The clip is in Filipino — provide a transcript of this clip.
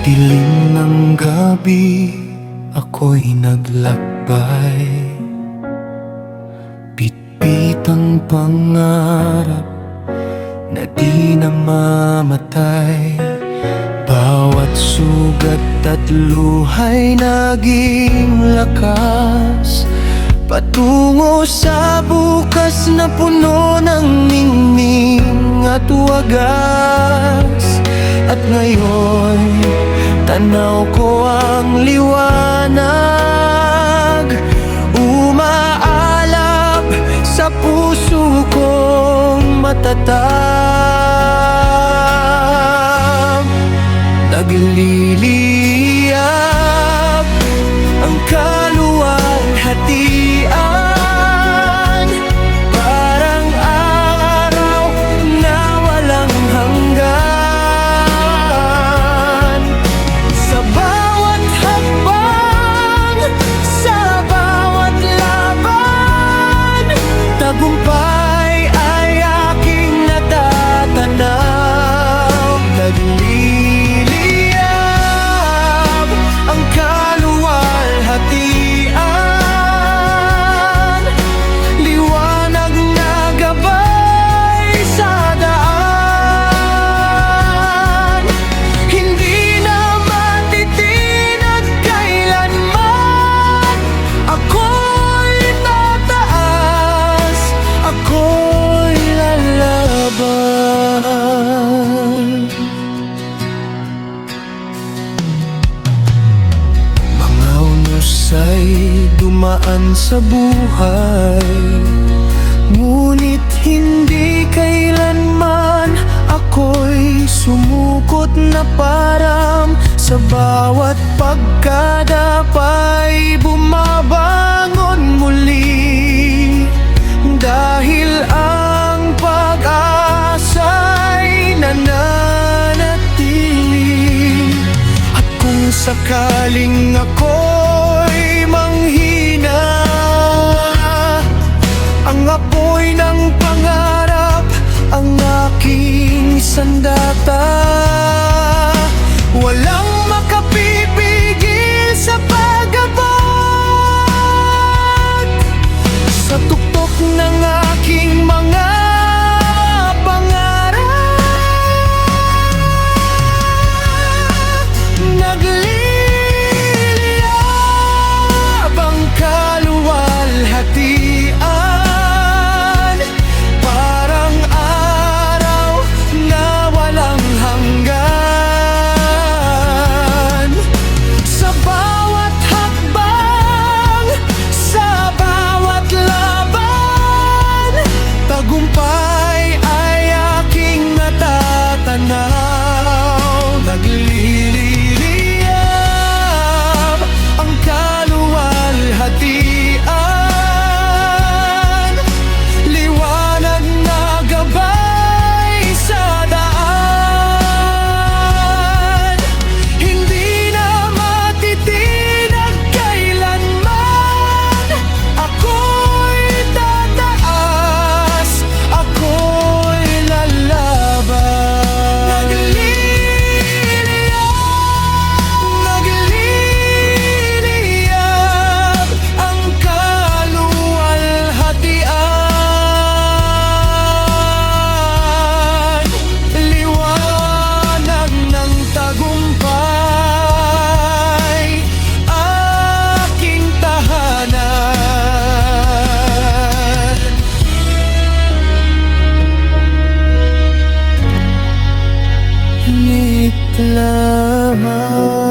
dilim ng gabi, ako'y naglakbay. Bitbit ang pangarap na di na mamatay. Bawat sugat at luha'y naging lakas patungo sa bukas na puno ng ningning at wagas. At ngayon, tanaw ko ang liwanag, umaalap sa puso kong matatab. Nagliliyab ang kaluwalhatian, parang araw na walang hanggan. Sa bawat hakbang, sa bawat laban, tagumpay ay aking natatanaw. Nagliliyab ang kaluwalhatian, liwanag na gabay sa daan. Hindi na matitinag kailanman, ako'y tataas, ako'y lalaban. Mga unos ay dumaan sa buhay, ngunit hindi kailanman ako'y sumukot na param. Sa bawat pagkadapay, bumabangon muli, dahil ang pag-asa'y nananatili. At kung sakaling ako'y manghina, ang apoy ng pangarap ang aking sandata. Walang makapipigil sa pag-abot sa tuktok ng aking mga pangarap. Nagliliyab ang kaluwalhatian, parang araw na walang hanggan. Sa bawat hakbang, sa bawat laban, tagumpay ay aking natatanaw. Nagliliyab ang kaluwalhatian, liwanag na gabay sa daan. Hindi na matitinag kailanman, ako'y tataas, ako'y lalaban. Nagliliyab ang kaluwalhatian, liwanag ng tagumpay, aking tahanan. Ngit lamang.